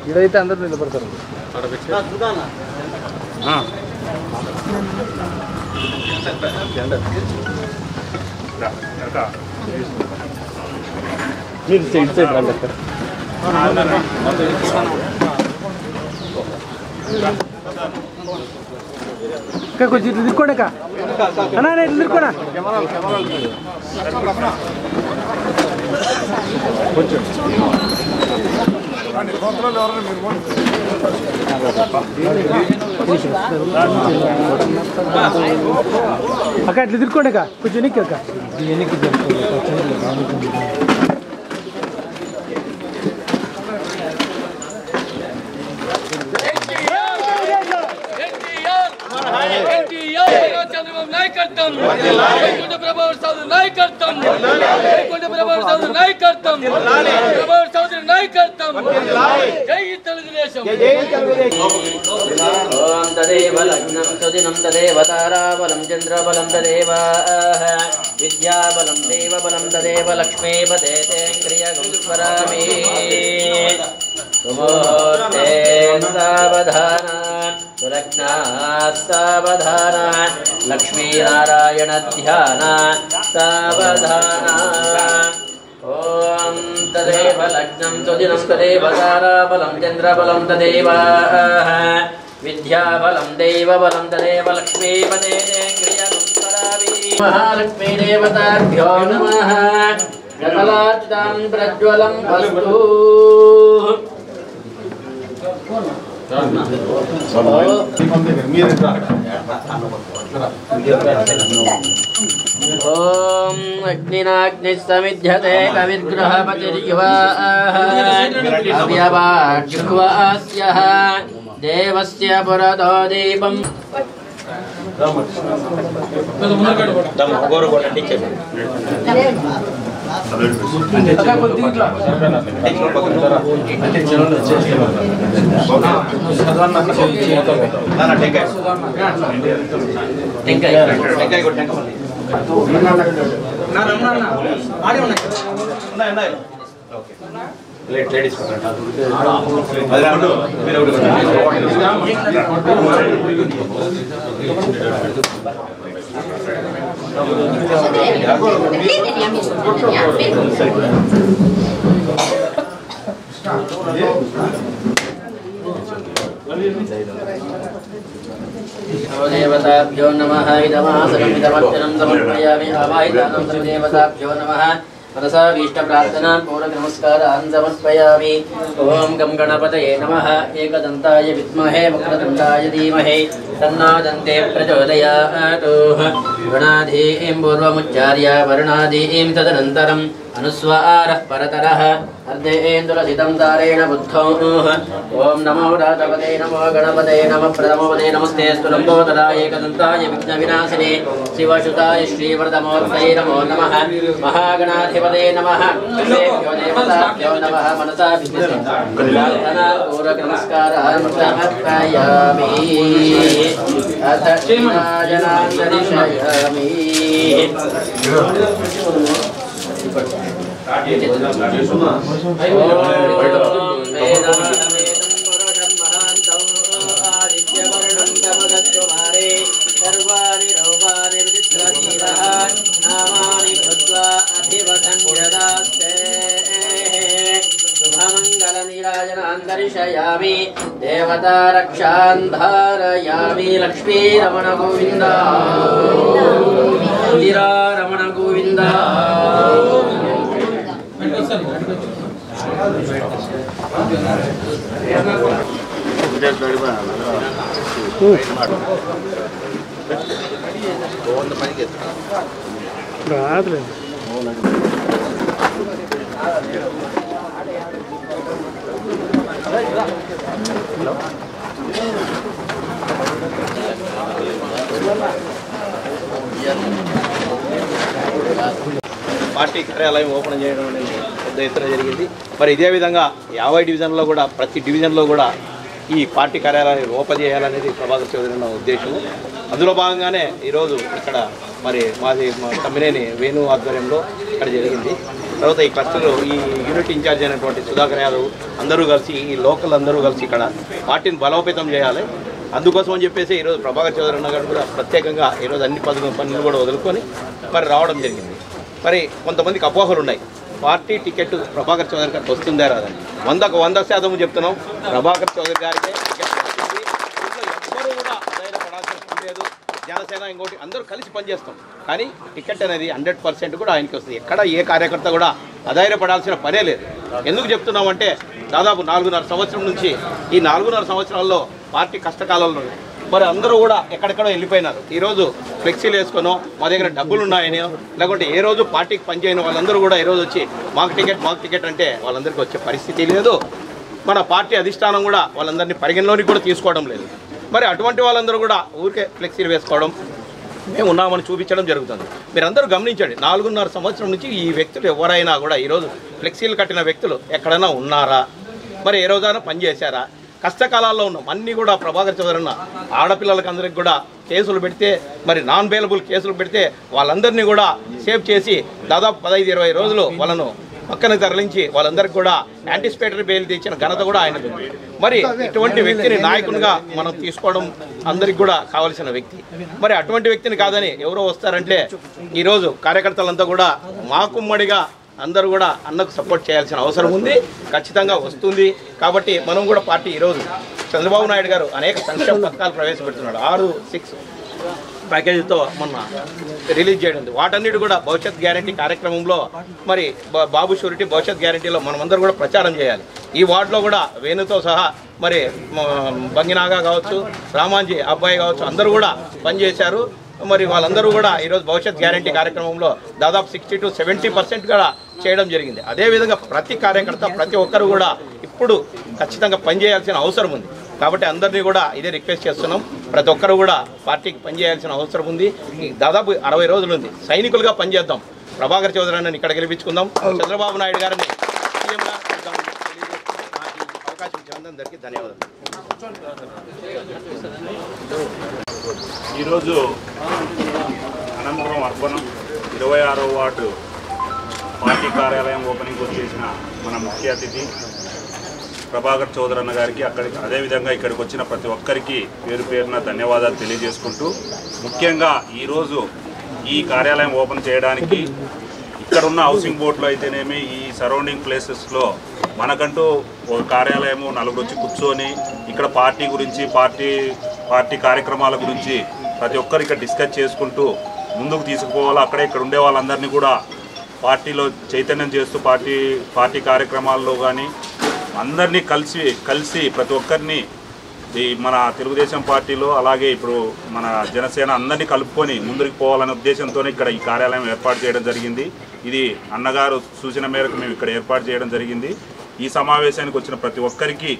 ఇదైతే అందరూ నిలబడతారు. మీరు సైడ్ సైడ్ రండి అక్కడ. కొంచెం ఇట్లా తిరుక్కోండి అక్క. అన్నా ఇట్లా తిరుక్కోనా కొంచెం అక్క ఇట్లా తిరుక్కోండి అక్క. కొంచెం ఎన్నికి అక్క ఎన్నికి చంద్రబాబు నాయకత్వం, ప్రభావ చౌదరి నాయకత్వం, ప్రభావ చౌదరి నాయకత్వం, ప్రభావ చౌదరి నాయకత్వం. జై తెలుగుదేశం. ఓం తదేవ లగ్నం సుదినం తదేవ తారాబలం చంద్రబలం తదేవ విద్యాబలం దేవబలం తదేవ లక్ష్మీపతే క్రియగం స్మరామి. సావధాన సులగ్నాస్తావధాన లక్ష్మీనారాయణ ధ్యాన సావధాన. ఓం తదేవ లగ్నం సుదినం తదేవ తారాబలం చంద్రబలం తదేవ విద్యాబలం దేవబలం తదేవ లక్ష్మీపతే క్రియగం స్మరామి. మహాలక్ష్మీ దేవతాభ్యో నమః. గతలార్చితం ప్రజ్వలం వస్తు. ఓం అగ్నినాగ్ని సమిధ్యతే కవిర్గృహపతిర్యువాస్య దేవస్య పురతో దీపం. దేవతాభ్యో నమః. ఇదమాసనం ఇదమర్చనం సమర్పయామి. ఆవాహితానం దేవతాభ్యో నమః. మనసాభీష్ట ప్రార్థనాన్ పూర్వక నమస్కారాన్ సమర్పయామి. ఓం గం గణపతయే నమః. ఏకదంతాయ విద్మహే వక్రతుండాయ ధీమహి తన్నో దంతే ప్రచోదయాత్. గణాధీం పూర్వముచ్చార్య వర్ణాధీం తదనంతరం अनुस्वारः परतरः अर्धेन्दुरसितं तारेण बुद्धौ ओम नमो राजपते नमो गणपते नमः प्रथमपदे नमस्तेऽस्तु लम्बोदराय एकदन्ताय विघ्नविनाशिने शिवसुताय श्रीवरदमूर्तये नमो नमः महागणाधिपते नमः देवेभ्यो देवताभ्यो नमः मनसा प्रार्थना पूर्वक नमस्कारः समर्पयामि अथ शीलाजनान्दरिशयामि नीराजनान्दरिशयामि देवता रक्षान् धारयामि लक्ष्मी रमण गोविन्द रमण गोविन्द పార్టీ కార్యాలయం ఓపెన్ చేయడం అనేది పెద్ద ఎత్తున జరిగింది. మరి ఇదే విధంగా 50 డివిజన్లో కూడా ప్రతి డివిజన్లో కూడా ఈ పార్టీ కార్యాలయం ఓపెన్ చేయాలనేది ప్రభాకర్ చౌదరి ఉన్న ఉద్దేశం. అందులో భాగంగానే ఈరోజు ఇక్కడ మరి మాది తమ్మినేని వేణు ఆధ్వర్యంలో ఇక్కడ జరిగింది. తర్వాత ఈ క్లస్టర్ ఈ యూనిట్ ఇన్ఛార్జ్ అయినటువంటి సుధాకర్ యాదవ్ అందరూ కలిసి ఈ లోకల్ అందరూ కలిసి ఇక్కడ పార్టీని బలోపేతం చేయాలి. అందుకోసం అని చెప్పేసి ఈరోజు ప్రభాకర్ చౌదరి అన్న గారు కూడా ప్రత్యేకంగా ఈరోజు అన్ని పనులు కూడా వదులుకొని మరి రావడం జరిగింది. మరి కొంతమందికి అపోహలు ఉన్నాయి. పార్టీ టికెట్ ప్రభాకర్ చౌదరి గారికి వస్తుందా రాదని. 100% చెప్తున్నాం, ప్రభాకర్ చౌదరి గారికి టికెట్ వస్తుంది. ఎవ్వరూ కూడా ధైర్యపడాల్సిన పని లేదు. జనసేన ఇంకోటి అందరూ కలిసి పనిచేస్తాం, కానీ టికెట్ అనేది 100% కూడా ఆయనకి వస్తుంది. ఎక్కడ ఏ కార్యకర్త కూడా అధైర్యపడాల్సిన పనే లేదు. ఎందుకు చెప్తున్నామంటే దాదాపు 4.5 సంవత్సరం నుంచి ఈ 4.5 సంవత్సరాల్లో పార్టీ కష్టకాలంలో మరి అందరూ కూడా ఎక్కడెక్కడో వెళ్ళిపోయినారు. ఈరోజు ఫ్లెక్సీలు వేసుకునో మా దగ్గర డబ్బులు ఉన్నాయని లేకుంటే ఏ రోజు పార్టీకి పనిచేయని వాళ్ళందరూ కూడా ఈరోజు వచ్చి మాకు టికెట్ అంటే వాళ్ళందరికీ వచ్చే పరిస్థితి లేదు. మన పార్టీ అధిష్టానం కూడా వాళ్ళందరినీ పరిగణలోనికి కూడా తీసుకోవడం లేదు. మరి అటువంటి వాళ్ళందరూ కూడా ఊరికే ఫ్లెక్సీలు వేసుకోవడం, మేము ఉన్నామని చూపించడం జరుగుతుంది. మీరందరూ గమనించండి, 4.5 సంవత్సరం నుంచి ఈ వ్యక్తులు ఎవరైనా కూడా ఈరోజు ఫ్లెక్సీలు కట్టిన వ్యక్తులు ఎక్కడైనా ఉన్నారా? మరి ఏ రోజైనా పనిచేశారా? కష్టకాలాల్లో ఉన్నాం. అన్నీ కూడా ప్రభాకర్ చౌదరి అన్న ఆడపిల్లలకి అందరికి కూడా కేసులు పెడితే మరి నాన్ బెయిలబుల్ కేసులు పెడితే వాళ్ళందరినీ కూడా సేవ్ చేసి దాదాపు 15-20 రోజులు వాళ్ళను పక్కన తరలించి వాళ్ళందరికీ కూడా యాంటిసిపేటరీ బెయిల్ తెచ్చిన ఘనత కూడా ఆయనది. మరి ఇటువంటి వ్యక్తిని నాయకునిగా మనం తీసుకోవడం అందరికి కూడా కావాల్సిన వ్యక్తి. మరి అటువంటి వ్యక్తిని కాదని ఎవరో వస్తారంటే ఈరోజు కార్యకర్తలంతా కూడా మాకుమ్మడిగా అందరూ కూడా అన్నకు సపోర్ట్ చేయాల్సిన అవసరం ఉంది. ఖచ్చితంగా వస్తుంది. కాబట్టి మనం కూడా పార్టీ ఈరోజు చంద్రబాబు నాయుడు గారు అనేక సంక్షేమ పథకాలు ప్రవేశపెడుతున్నాడు. 6 ప్యాకేజీతో మొన్న రిలీజ్ చేయడం. వాటన్నిటి కూడా భవిష్యత్ గ్యారంటీ కార్యక్రమంలో మరి బాబు షూరిటీ భవిష్యత్ గ్యారంటీలో మనమందరూ కూడా ప్రచారం చేయాలి. ఈ వార్డులో కూడా వేణుతో సహా మరి బంగినాగా కావచ్చు, రామాంజీ అబ్బాయి కావచ్చు, అందరూ కూడా పనిచేశారు. మరి వాళ్ళందరూ కూడా ఈరోజు భవిష్యత్ గ్యారంటీ కార్యక్రమంలో దాదాపు 60 to 70% కూడా చేయడం జరిగింది. అదేవిధంగా ప్రతి కార్యకర్త ప్రతి ఒక్కరు కూడా ఇప్పుడు ఖచ్చితంగా పనిచేయాల్సిన అవసరం ఉంది. కాబట్టి అందరినీ కూడా ఇదే రిక్వెస్ట్ చేస్తున్నాం, ప్రతి ఒక్కరు కూడా పార్టీకి పనిచేయాల్సిన అవసరం ఉంది. దాదాపు 60 రోజులు ఉంది. సైనికులుగా పనిచేద్దాం. ప్రభాకర్ చౌదరి అన్నని ఇక్కడ గెలిపించుకుందాం. చంద్రబాబు నాయుడు గారిని సీఎంగా అవకాశం ఇచ్చినందుకు అందరికీ ధన్యవాదాలు. ఈరోజు అనంతపురం అర్బన్ 26వ వార్డు పార్టీ కార్యాలయం ఓపెనింగ్ వచ్చేసిన మన ముఖ్య అతిథి ప్రభాకర్ చౌదరి అన్న గారికి అదేవిధంగా ఇక్కడికి వచ్చిన ప్రతి ఒక్కరికి పేరు పేరున ధన్యవాదాలు తెలియజేసుకుంటూ, ముఖ్యంగా ఈరోజు ఈ కార్యాలయం ఓపెన్ చేయడానికి ఇక్కడున్న హౌసింగ్ బోర్డులో అయితేనేమి ఈ సరౌండింగ్ ప్లేసెస్లో మనకంటూ ఒక కార్యాలయము నలుగురు వచ్చి కూర్చొని ఇక్కడ పార్టీ గురించి పార్టీ కార్యక్రమాల గురించి ప్రతి ఒక్కరు ఇక్కడ డిస్కస్ చేసుకుంటూ ముందుకు తీసుకుపోవాలి. అక్కడే ఇక్కడ ఉండే వాళ్ళందరినీ కూడా పార్టీలో చైతన్యం చేస్తూ పార్టీ కార్యక్రమాల్లో కానీ అందరినీ కలిసి ప్రతి ఒక్కరిని మన తెలుగుదేశం పార్టీలో అలాగే ఇప్పుడు మన జనసేన అందరినీ కలుపుకొని ముందుకు పోవాలనే ఉద్దేశంతో ఇక్కడ ఈ కార్యాలయం ఏర్పాటు చేయడం జరిగింది. ఇది అన్నగారు సూచన మేరకు మేము ఇక్కడ ఏర్పాటు చేయడం జరిగింది. ఈ సమావేశానికి వచ్చిన ప్రతి ఒక్కరికి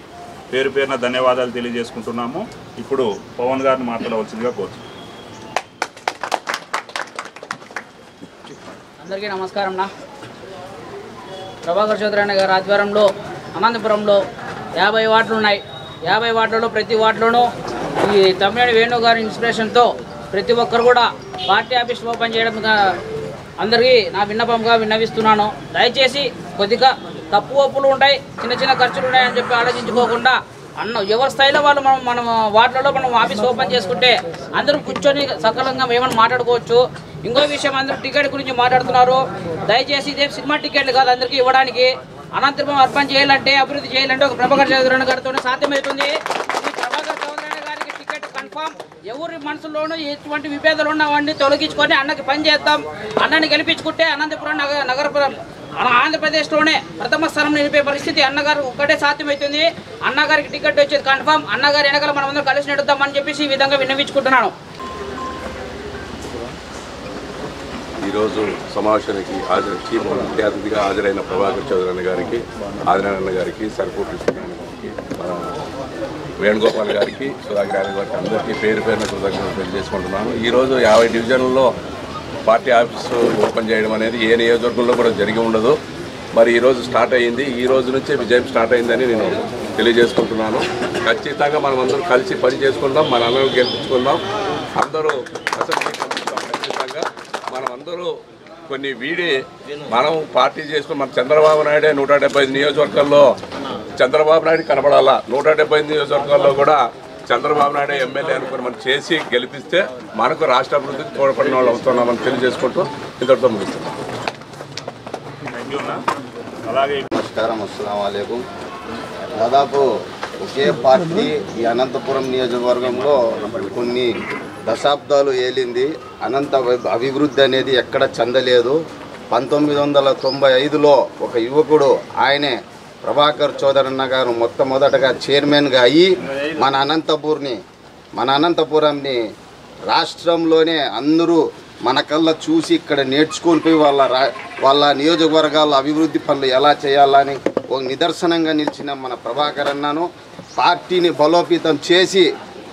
పేరు పేరున ధన్యవాదాలు తెలియజేసుకుంటున్నాము. ఇప్పుడు పవన్ గారిని మాట్లాడవలసిందిగా కోరుతున్నాం. అందరికీ నమస్కారం. ప్రభాకర్ చౌదరి అన్న గారి ఆధ్వర్యంలో అనంతపురంలో 50 వార్డులు ఉన్నాయి. 50 వార్డులలో ప్రతి వార్డులోనూ ఈ తమ్మినేని వేణు గారి ఇన్స్పిరేషన్తో ప్రతి ఒక్కరు కూడా పార్టీ ఆఫీస్ ఓపెన్ చేయడం అందరికీ నా విన్నపంగా విన్నవిస్తున్నాను. దయచేసి కొద్దిగా తప్పు ఒప్పులు ఉంటాయి, చిన్న చిన్న ఖర్చులు ఉన్నాయని చెప్పి ఆలోచించుకోకుండా ఎవరి స్థాయిలో వాళ్ళు మనం వార్డులలో మనం ఆఫీస్ ఓపెన్ చేసుకుంటే అందరూ కూర్చొని సకలంగా ఏమైనా మాట్లాడుకోవచ్చు. ఇంకో విషయం, అందరూ టికెట్ గురించి మాట్లాడుతున్నారు. దయచేసి ఇదే సినిమా టికెట్లు కాదు అందరికీ ఇవ్వడానికి. అనంతపురం అర్పణ చేయాలంటే, అభివృద్ధి చేయాలంటే ఒక ప్రభాకర్ చౌదరి గారితో సాధ్యమవుతుంది. ఈ ప్రభాకర్ చౌదరి గారికి టికెట్ కన్ఫామ్. ఎవరి మనసులోనూ ఎటువంటి విభేదాలు ఉన్నవన్నీ తొలగించుకొని అన్నకి పని చేద్దాం. అన్నని గెలిపించుకుంటే అనంతపురం నగరపురం ఆంధ్రప్రదేశ్లోనే ప్రథమ స్థానం నిలిపే పరిస్థితి అన్నగారు ఒక్కటే సాధ్యమవుతుంది. అన్నగారికి టికెట్ వచ్చేది కన్ఫామ్. అన్నగారి వెనకాల మనం అందరం కలిసి నడుద్దామని చెప్పేసి ఈ విధంగా విన్నవించుకుంటున్నాను. ఈరోజు సమావేశానికి ముఖ్య అతిథిగా హాజరైన ప్రభాకర్ చౌదరి గారికి, ఆదినారాయణ గారికి, సరిపోటి గారికి, వేణుగోపాల్ గారికి, సుధాకర్ గారికి అందరికీ పేరు పేరున కృతజ్ఞతలు తెలియజేసుకుంటున్నాను. ఈరోజు 50 డివిజన్లలో పార్టీ ఆఫీసు ఓపెన్ చేయడం అనేది ఏ నియోజకవర్గంలో కూడా జరిగి ఉండదు. మరి ఈరోజు స్టార్ట్ అయ్యింది. ఈ రోజు నుంచే విజయం స్టార్ట్ అయిందని నేను తెలియజేసుకుంటున్నాను. ఖచ్చితంగా మనం అందరూ కలిసి పని చేసుకుందాం, మన అందరూ గెలిపించుకుందాం. అందరూ అసెంబ్లీ పంపిస్తాం. ఖచ్చితంగా మనం అందరూ కొన్ని మనం పార్టీ చేసుకుని మన చంద్రబాబు నాయుడే 175 నియోజకవర్గాల్లో చంద్రబాబు నాయుడు కనపడాలా. 175 నియోజకవర్గాల్లో కూడా చంద్రబాబు నాయుడు ఎమ్మెల్యే అనుకుని మనం చేసి గెలిపిస్తే మనకు రాష్ట్ర అభివృద్ధికి తోడ్పడిన వాళ్ళు అవుతున్నామని తెలియజేసుకుంటూ ఇంతటితో ముగిస్తున్నాం. నమస్కారం, అస్సలాము అలైకుం. దాదాపు ఒకే పార్టీ ఈ అనంతపురం నియోజకవర్గంలో కొన్ని దశాబ్దాలు ఏలింది. అనంత అభివృద్ధి అనేది ఎక్కడ చెందలేదు. 1995లో ఒక యువకుడు, ఆయనే ప్రభాకర్ చౌదరి అన్న గారు మొట్టమొదటగా చైర్మన్గా అయ్యి మన అనంతపురంని రాష్ట్రంలోనే అందరూ మన కళ్ళ చూసి ఇక్కడ నేర్చుకొని పోయి వాళ్ళ నియోజకవర్గాల అభివృద్ధి పనులు ఎలా చేయాలని ఒక నిదర్శనంగా నిలిచిన మన ప్రభాకర్ అన్నను పార్టీని బలోపేతం చేసి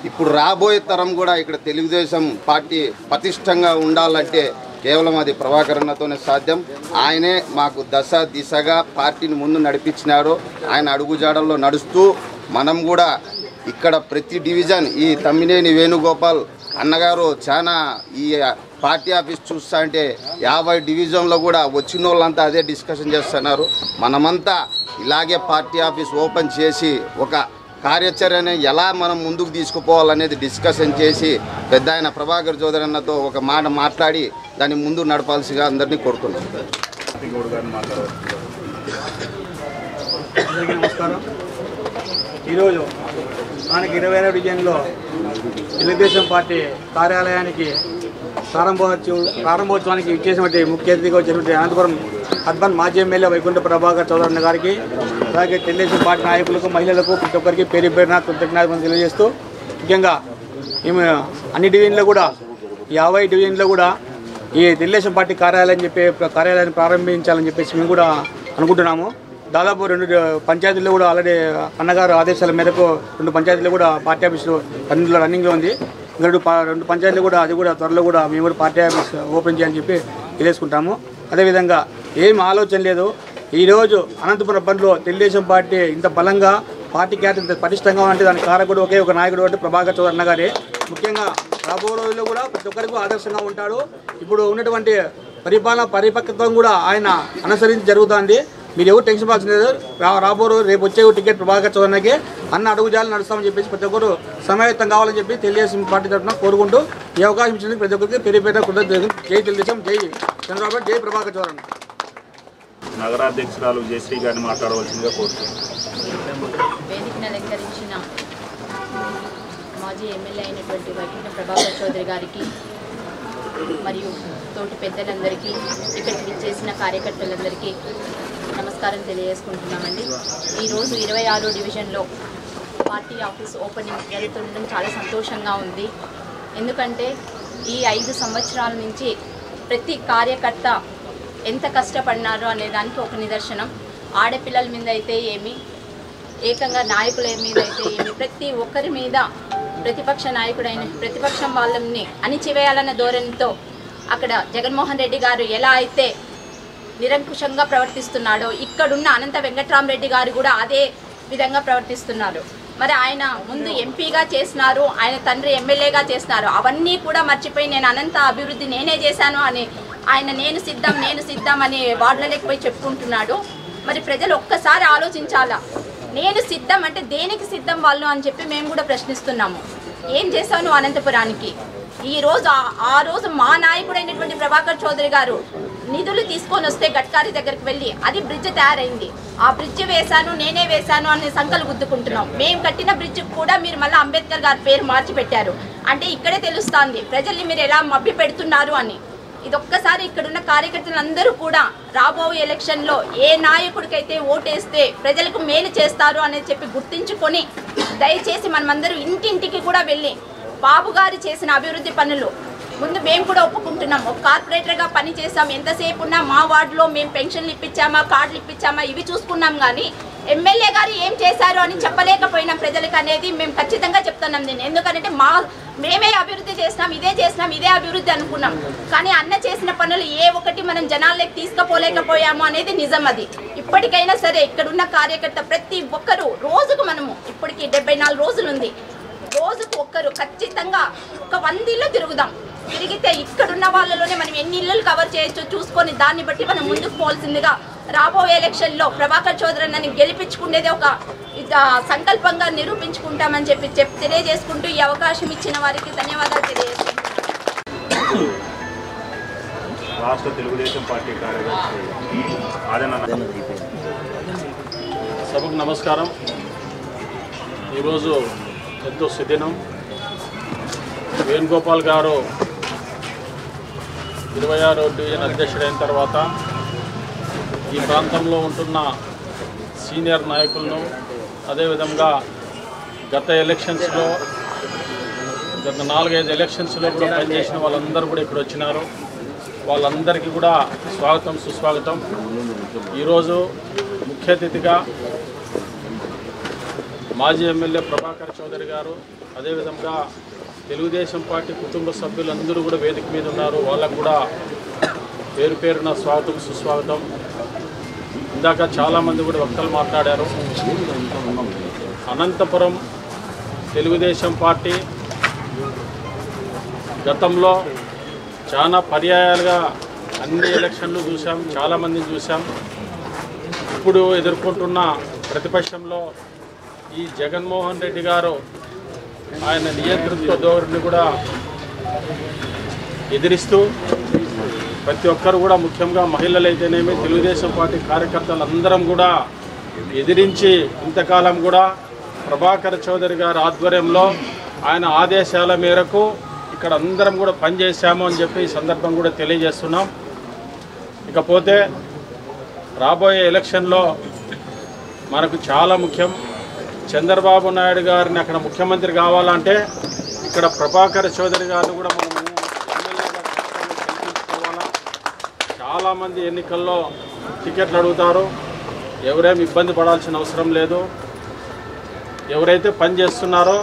ఇప్పుడు రాబోయే తరం కూడా ఇక్కడ తెలుగుదేశం పార్టీ పటిష్టంగా ఉండాలంటే కేవలం అది ప్రభాకర్ అన్నతోనే సాధ్యం. ఆయనే మాకు దిశగా పార్టీని ముందు నడిపించినారు. ఆయన అడుగుజాడల్లో నడుస్తూ మనం కూడా ఇక్కడ ప్రతి డివిజన్ ఈ తమ్మినేని వేణుగోపాల్ అన్నగారు చాలా ఈ పార్టీ ఆఫీస్ చూస్తా అంటే 50 డివిజన్లో కూడా వచ్చిన వాళ్ళంతా అదే డిస్కషన్ చేస్తున్నారు. మనమంతా ఇలాగే పార్టీ ఆఫీస్ ఓపెన్ చేసి ఒక కార్యాచరణ ఎలా మనం ముందుకు తీసుకుపోవాలనేది డిస్కషన్ చేసి పెద్ద ఆయన ప్రభాకర్ చౌదరి అన్నతో ఒక మాట మాట్లాడి దాన్ని ముందు నడపాల్సిగా అందరినీ కోరుతున్నాం. అందరికీ నమస్కారం. ఈరోజు మనకి 20వ డివిజన్లో తెలుగుదేశం పార్టీ కార్యాలయానికి ప్రారంభోత్సవానికి ఇచ్చేసినటువంటి ముఖ్య అతిథిగా వచ్చినటువంటి అనంతపురం అర్బన్ మాజీ ఎమ్మెల్యే వైకుంఠ ప్రభాకర్ చౌదరి గారికి, అలాగే తెలుగుదేశం పార్టీ నాయకులకు, మహిళలకు, ప్రతి ఒక్కరికి పేరు పేరున కృతజ్ఞతలు తెలియజేస్తూ, ముఖ్యంగా మేము అన్ని డివిజన్లో కూడా 50 డివిజన్లో కూడా ఈ తెలుగుదేశం పార్టీ కార్యాలయాన్ని ప్రారంభించాలని చెప్పేసి మేము కూడా అనుకుంటున్నాము. దాదాపు 2 పంచాయతీల్లో కూడా ఆల్రెడీ అన్నగారు ఆదేశాల మేరకు 2 పంచాయతీలు కూడా పార్టీ ఆఫీసులో రన్నింగ్లో ఉంది. ఇంకా 2 పంచాయతీలు కూడా అది కూడా త్వరలో కూడా మేము కూడా పార్టీ ఆఫీస్ ఓపెన్ చేయాలని చెప్పి తెలియజేసుకుంటాము. అదేవిధంగా ఏం ఆలోచన లేదు. ఈరోజు అనంతపురం అర్బన్లో తెలుగుదేశం పార్టీ ఇంత బలంగా పార్టీ క్యాడర్ ఇంత పటిష్టంగా అంటే దానికి కారకుడు ఒకే ఒక నాయకుడు అంటే ప్రభాకర్ చౌదరి అన్న గారే. ముఖ్యంగా రాబో రోజుల్లో కూడా ప్రతి ఒక్కరికి ఆదర్శంగా ఉంటాడు. ఇప్పుడు ఉన్నటువంటి పరిపక్వత్వం కూడా ఆయన అనుసరించి జరుగుతుంది. మీరు ఎవరు టెన్షన్ పడాల్సిన లేదు. రాబో రోజు రేపు వచ్చే టికెట్ ప్రభాకర్ చౌదరికి అన్న అడుగుజాలు నడుస్తామని చెప్పేసి ప్రతి ఒక్కరు సమాయత్తం కావాలని చెప్పి తెలుగుదేశం పార్టీ తరఫున కోరుకుంటూ ఈ అవకాశం ఇచ్చినందుకు ప్రతి ఒక్కరికి పేరు కృతజ్ఞతలు. జై తెలుగుదేశం, జై చంద్రబాబు, జై ప్రభాకర్ చౌదరి. నగరాధ్యక్షురాలు జయశ్రీ గారిని మాట్లాడవలసిందిగా కోరుతున్నాను. వేదికను అలంకరించిన మాజీ ఎమ్మెల్యే అయినటువంటి వైకుంఠ ప్రభాకర్ చౌదరి గారికి మరియు తోటి పెద్దలందరికీ, ఇక్కడికి విచ్చేసిన కార్యకర్తలందరికీ నమస్కారం తెలియజేసుకుంటున్నామండి. ఈరోజు 26వ డివిజన్లో పార్టీ ఆఫీస్ ఓపెనింగ్ జరుగుతుండడం చాలా సంతోషంగా ఉంది. ఎందుకంటే ఈ 5 సంవత్సరాల నుంచి ప్రతి కార్యకర్త ఎంత కష్టపడినారో అనే దానికి ఒక నిదర్శనం. ఆడపిల్లల మీద అయితే ఏమి, ఏకంగా నాయకుల మీద అయితే ఏమి, ప్రతి ఒక్కరి మీద ప్రతిపక్ష నాయకుడైన ప్రతిపక్షం వాళ్ళని అణిచివేయాలన్న ధోరణితో అక్కడ జగన్మోహన్ రెడ్డి గారు ఎలా అయితే నిరంకుశంగా ప్రవర్తిస్తున్నాడో ఇక్కడున్న అనంత వెంకట్రామరెడ్డి గారు కూడా అదే విధంగా ప్రవర్తిస్తున్నారు. మరి ఆయన ముందు ఎంపీగా చేసినారు, ఆయన తండ్రి ఎమ్మెల్యేగా చేసినారు. అవన్నీ కూడా మర్చిపోయి నేను అనంత అభివృద్ధి నేనే చేశాను అని ఆయన నేను సిద్ధం అని వార్డులలోకి పోయి చెప్పుకుంటున్నాడు. మరి ప్రజలు ఒక్కసారి ఆలోచించాలా, నేను సిద్ధం అంటే దేనికి సిద్ధం వాళ్ళు అని చెప్పి మేము కూడా ప్రశ్నిస్తున్నాము. ఏం చేశాను అనంతపురానికి? ఆ రోజు మా నాయకుడైనటువంటి ప్రభాకర్ చౌదరి గారు నిధులు తీసుకొని వస్తే గడ్కారీ దగ్గరికి వెళ్ళి అది బ్రిడ్జ్ తయారైంది, ఆ బ్రిడ్జ్ నేనే వేశాను అని సంకలు గుద్దుకుంటున్నాం. మేము కట్టిన బ్రిడ్జ్ కూడా మీరు మళ్ళీ అంబేద్కర్ గారి పేరు మార్చి పెట్టారు అంటే ఇక్కడే తెలుస్తుంది ప్రజల్ని మీరు ఎలా మభ్య పెడుతున్నారు అని. ఇదొక్కసారి ఇక్కడున్న కార్యకర్తలందరూ కూడా రాబోయే ఎలక్షన్లో ఏ నాయకుడికైతే ఓటేస్తే ప్రజలకు మేలు చేస్తారు అనేది చెప్పి గుర్తించుకొని దయచేసి మనమందరూ ఇంటింటికి కూడా వెళ్ళి బాబు గారు చేసిన అభివృద్ధి పనులు ముందు మేము కూడా ఒప్పుకుంటున్నాం. ఒక కార్పొరేటర్గా పని చేసాం, ఎంతసేపు ఉన్నా మా వార్డులో మేము పెన్షన్లు ఇప్పించామా, కార్డులు ఇప్పించామా ఇవి చూసుకున్నాం. కానీ ఎమ్మెల్యే గారు ఏం చేశారు అని చెప్పలేకపోయినాం ప్రజలకు అనేది మేము ఖచ్చితంగా చెప్తున్నాం. నేను ఎందుకంటే మేమే అభివృద్ధి చేసినాం, ఇదే అభివృద్ధి అనుకున్నాం. కానీ అన్న చేసిన పనులు ఏ ఒక్కటి మనం జనాల్లోకి తీసుకుపోలేకపోయాము అనేది నిజం. అది ఇప్పటికైనా సరే ఇక్కడున్న కార్యకర్త ప్రతి ఒక్కరూ రోజుకు మనము ఇప్పటికి 74 రోజులు ఉంది, రోజుకు ఒక్కరు ఖచ్చితంగా ఒక 100 ఇళ్ళు తిరుగుదాం. తిరిగితే ఇక్కడున్న వాళ్ళలోనే మనం ఎన్ని ఇళ్ళు కవర్ చేయొచ్చో చూసుకొని దాన్ని బట్టి మనం ముందుకు పోవాల్సిందిగా రాబోయే ఎలక్షన్లో ప్రభాకర్ చౌదరి అన్నని గెలిపించుకునేది ఒక సంకల్పంగా నిరూపించుకుంటామని చెప్పి తెలియజేసుకుంటూ ఈ అవకాశం ఇచ్చిన వారికి ధన్యవాదాలు తెలియజేస్తున్నాను. రాష్ట్ర తెలుగుదేశం పార్టీ కార్యదర్శి సభకు నమస్కారం. ఈరోజు ఎంతో సుదినం. వేణుగోపాల్ గారు 26వ డివిజన్ అధ్యక్షుడైన తర్వాత ఈ ప్రాంతంలో ఉంటున్న సీనియర్ నాయకులను, అదేవిధంగా గత 4-5 ఎలక్షన్స్లో కూడా పనిచేసిన వాళ్ళందరూ కూడా ఇక్కడ వచ్చినారు. వాళ్ళందరికీ కూడా స్వాగతం సుస్వాగతం. ఈరోజు ముఖ్య అతిథిగా మాజీ ఎమ్మెల్యే ప్రభాకర్ చౌదరి గారు, అదేవిధంగా తెలుగుదేశం పార్టీ కుటుంబ సభ్యులందరూ కూడా వేదిక మీద ఉన్నారు. వాళ్ళకు కూడా పేరు పేరున స్వాగతం సుస్వాగతం. ఇందాక చాలామంది కూడా వక్తలు మాట్లాడారు. అనంతపురం తెలుగుదేశం పార్టీ గతంలో చాలా పర్యాయాలుగా అన్ని ఎలక్షన్లు చూసాం, చాలామందిని చూసాం. ఇప్పుడు ఎదుర్కొంటున్న ప్రతిపక్షంలో ఈ జగన్మోహన్ రెడ్డి గారు ఆయన నియంతృత్వ ధోరణిని కూడా ఎదిరిస్తూ ప్రతి ఒక్కరు కూడా, ముఖ్యంగా మహిళలు అయితేనేమి, తెలుగుదేశం పార్టీ కార్యకర్తలందరం కూడా ఎదిరించి ఇంతకాలం కూడా ప్రభాకర్ చౌదరి గారి ఆధ్వర్యంలో ఆయన ఆదేశాల మేరకు ఇక్కడ అందరం కూడా పనిచేశాము అని చెప్పి ఈ సందర్భం కూడా తెలియజేస్తున్నాం. ఇకపోతే రాబోయే ఎలక్షన్లో మనకు చాలా ముఖ్యం. చంద్రబాబు నాయుడు గారిని అక్కడ ముఖ్యమంత్రి కావాలంటే ఇక్కడ ప్రభాకర్ చౌదరి గారిని కూడా మనం ఎమ్మెల్యేగా గెలిపించుకోవాలా. చాలామంది ఎన్నికల్లో టికెట్లు అడుగుతారు. ఎవరేమి ఇబ్బంది పడాల్సిన అవసరం లేదు. ఎవరైతే పని చేస్తున్నారో,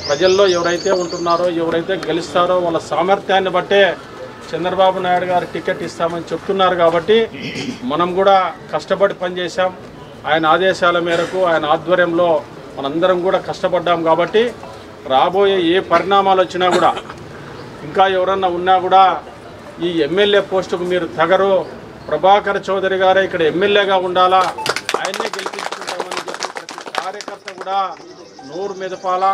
ప్రజల్లో ఎవరైతే ఉంటున్నారో, ఎవరైతే గెలుస్తారో వాళ్ళ సామర్థ్యాన్ని బట్టే చంద్రబాబు నాయుడు గారు టికెట్ ఇస్తామని చెప్తున్నారు. కాబట్టి మనం కూడా కష్టపడి పనిచేసాం. ఆయన ఆదేశాల మేరకు, ఆయన ఆధ్వర్యంలో మనందరం కూడా కష్టపడ్డాం. కాబట్టి రాబోయే ఏ పరిణామాలు వచ్చినా కూడా, ఇంకా ఎవరన్నా ఉన్నా కూడా ఈ ఎమ్మెల్యే పోస్టుకు మీరు తగరు, ప్రభాకర్ చౌదరి గారే ఇక్కడ ఎమ్మెల్యేగా ఉండాలా, ఆయన్నే గెలిపించుకుంటామని చెప్పి ప్రతి కార్యకర్త కూడా నోరు మెదపాలా.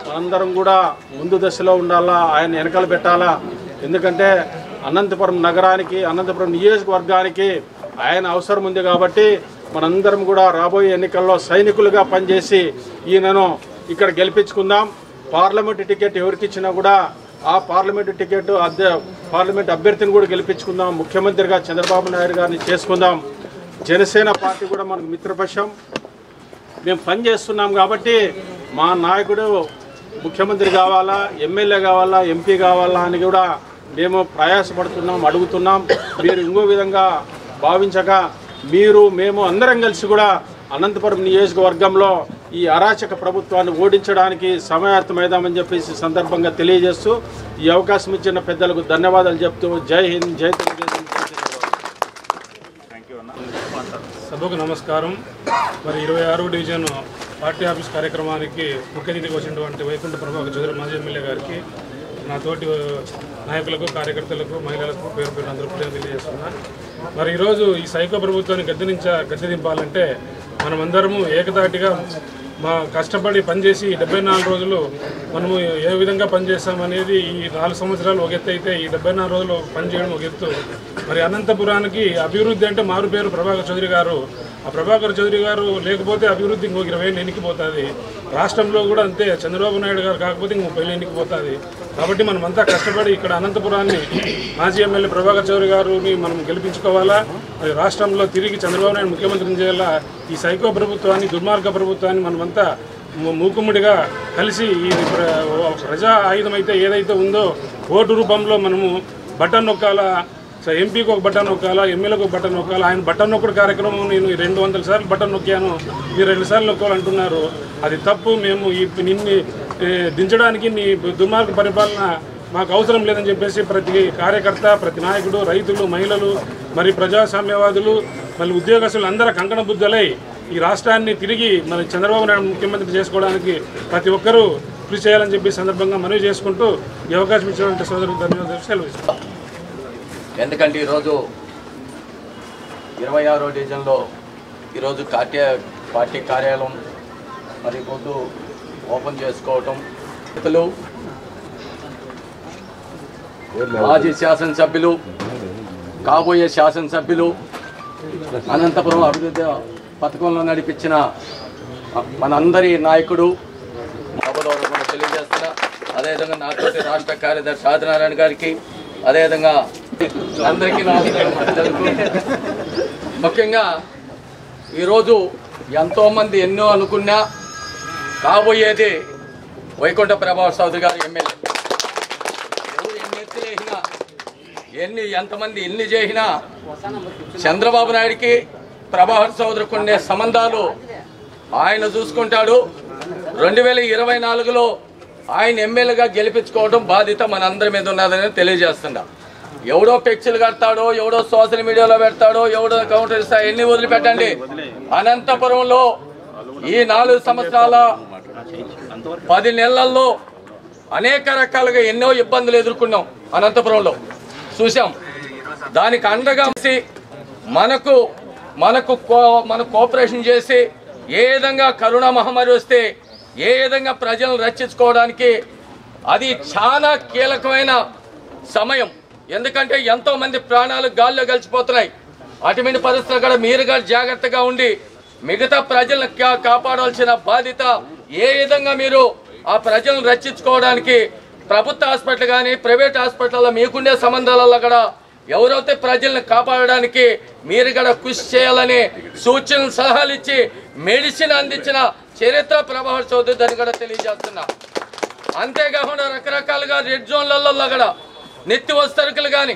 మనందరం కూడా ముందు దశలో ఉండాలా, ఆయన వెనకాల పెట్టాలా. ఎందుకంటే అనంతపురం నగరానికి, అనంతపురం నియోజకవర్గానికి ఆయన అవసరం ఉంది. కాబట్టి మనందరం కూడా రాబోయే ఎన్నికల్లో సైనికులుగా పనిచేసి ఈయనను ఇక్కడ గెలిపించుకుందాం. పార్లమెంటు టికెట్ ఎవరికి ఇచ్చినా కూడా ఆ పార్లమెంటు టికెట్ పార్లమెంట్ అభ్యర్థిని కూడా గెలిపించుకుందాం. ముఖ్యమంత్రిగా చంద్రబాబు నాయుడు గారిని చేసుకుందాం. జనసేన పార్టీ కూడా మనకు మిత్రపక్షం. మేము పనిచేస్తున్నాం కాబట్టి మా నాయకుడు ముఖ్యమంత్రి కావాలా, ఎమ్మెల్యే కావాలా, ఎంపీ కావాలా అని కూడా మేము ప్రయాసపడుతున్నాం, అడుగుతున్నాం. మీరు ఇంకో విధంగా భావించక మేము అందరం కలిసి కూడా అనంతపురం నియోజకవర్గంలో ఈ అరాచక ప్రభుత్వాన్ని ఓడించడానికి సమాయత్తమైదామని చెప్పేసి సందర్భంగా తెలియజేస్తూ ఈ అవకాశం ఇచ్చిన పెద్దలకు ధన్యవాదాలు చెప్తూ జై హింద్, జై తెలుగుదేశం. సభకు నమస్కారం. మరి 26వ డివిజన్ పార్టీ ఆఫీస్ కార్యక్రమానికి ముఖ్య అతిథిగా వచ్చినటువంటి వైకుంఠ ప్రభాకర్ చౌదరి మాజీ ఎమ్మెల్యే గారికి, నా తోటి నాయకులకు, కార్యకర్తలకు, మహిళలకు పేరు పేరు అందరూ కూడా తెలియజేస్తున్నా. మరి ఈరోజు ఈ సైకో ప్రభుత్వాన్ని గద్దె దింపాలంటే మనమందరము ఏకతాటిగా కష్టపడి పనిచేసి 74 రోజులు మనము ఏ విధంగా పనిచేస్తామనేది ఈ 4 సంవత్సరాలు ఒక ఎత్తు అయితే ఈ 74 రోజులు పనిచేయడం ఒక ఎత్తు. మరి అనంతపురానికి అభివృద్ధి అంటే మారు పేరు ప్రభాకర్ చౌదరి గారు. ఆ ప్రభాకర్ చౌదరి గారు లేకపోతే అభివృద్ధి ఇంకో 20 ఏళ్ళు ఎన్నికిపోతుంది. రాష్ట్రంలో కూడా అంతే, చంద్రబాబు నాయుడు గారు కాకపోతే ఇంకో 30 ఏళ్ళు ఎన్నికిపోతుంది. కాబట్టి మనమంతా కష్టపడి ఇక్కడ అనంతపురాన్ని మాజీ ఎమ్మెల్యే ప్రభాకర్ చౌదరి గారిని మనం గెలిపించుకోవాలా. మరి రాష్ట్రంలో తిరిగి చంద్రబాబు నాయుడు ముఖ్యమంత్రిని చేయాలా. ఈ సైకో ప్రభుత్వాన్ని, దుర్మార్గ ప్రభుత్వాన్ని మనమంతా మూకుమ్మడిగా కలిసి ఈ ప్రజా ఆయుధం అయితే ఏదైతే ఉందో ఓటు రూపంలో మనము బటన్ నొక్కాలా. ఎంపీకి ఒక బటన్ నొక్కాలా, ఎమ్మెల్యేకి ఒక బటన్ నొక్కాలా. ఆయన బటన్ నొక్కడు కార్యక్రమం నేను 200 సార్లు బటన్ నొక్కాను, మీరు 2 సార్లు నొక్కాలంటున్నారు. అది తప్పు. మేము నిన్ను దించడానికి నీ దుర్మార్గ పరిపాలన మాకు అవసరం లేదని చెప్పేసి ప్రతి కార్యకర్త, ప్రతి నాయకుడు, రైతులు, మహిళలు, మరి ప్రజాస్వామ్యవాదులు, మళ్ళీ ఉద్యోగస్తులు అందరూ కంకణ బుద్ధలై ఈ రాష్ట్రాన్ని తిరిగి మరి చంద్రబాబు నాయుడు ముఖ్యమంత్రి చేసుకోవడానికి ప్రతి ఒక్కరూ కృషి చేయాలని చెప్పి సందర్భంగా మనవి చేసుకుంటూ ఈ అవకాశం ఇచ్చినటువంటి సోదరులకు ధన్యవాదాలు సెలవు. ఎందుకంటే ఈరోజు 26వ డివిజన్లో ఈరోజు పార్టీ కార్యాలయం మరి పొద్దు ఓపెన్ చేసుకోవటం, మాజీ శాసనసభ్యులు, కాబోయే శాసనసభ్యులు, అనంతపురం అభివృద్ధి పథకంలో నడిపించిన మనందరి నాయకుడు తెలియజేస్తున్నా. అదేవిధంగా నాతోటి రాష్ట్ర కార్యదర్శి ఆదినారాయణ గారికి, అదేవిధంగా అందరికీ ముఖ్యంగా ఈరోజు ఎంతోమంది ఎన్నో అనుకున్నా కాబోయేది వైకుంఠ ప్రభాకర్ చౌదరి గారు ఎమ్మెల్యే. ఎవరు ఎన్ని ఎత్తులేసినా, ఎంతమంది ఎన్ని చేసినా చంద్రబాబు నాయుడికి ప్రభాకర్ చౌదరికి ఉండే సంబంధాలు ఆయన చూసుకుంటాడు. 2024లో ఆయన ఎమ్మెల్యేగా గెలిపించుకోవడం బాధ్యత మనందరి మీద ఉన్నదని తెలియజేస్తున్నా. ఎవడో పెక్చులు కడతాడో, ఎవడో సోషల్ మీడియాలో పెడతాడో, ఎవడో కౌంటర్ ఇస్తా, ఎన్ని వదిలిపెట్టండి. అనంతపురంలో ఈ 4 సంవత్సరాల 10 నెలల్లో అనేక రకాలుగా ఎన్నో ఇబ్బందులు ఎదుర్కొన్నాం. అనంతపురంలో చూసాం. దానికి అండగా మనకు కోఆపరేషన్ చేసి ఏ విధంగా కరోనా మహమ్మారి వస్తే ఏ విధంగా ప్రజలను రక్షించుకోవడానికి అది చాలా కీలకమైన సమయం. ఎందుకంటే ఎంతోమంది ప్రాణాలు గాల్లో కలిసిపోతున్నాయి. అటువంటి పరిస్థితులు కూడా మీరు కూడా జాగ్రత్తగా ఉండి మిగతా ప్రజలను కాపాడాల్సిన బాధ్యత. ఏ విధంగా మీరు ఆ ప్రజలను రక్షించుకోవడానికి ప్రభుత్వ హాస్పిటల్ కానీ ప్రైవేట్ హాస్పిటల్లో మీకుండే సంబంధాలలో కూడా ఎవరైతే ప్రజలను కాపాడడానికి మీరు కూడా కృషి చేయాలని సూచనలు సలహాలు ఇచ్చి మెడిసిన్ అందించిన చరిత్ర ప్రభాకర్ చౌదరి దాన్ని కూడా తెలియజేస్తున్నా. అంతేకాకుండా రకరకాలుగా రెడ్ జోన్లలో కూడా నిత్యవసరుకులు కానీ,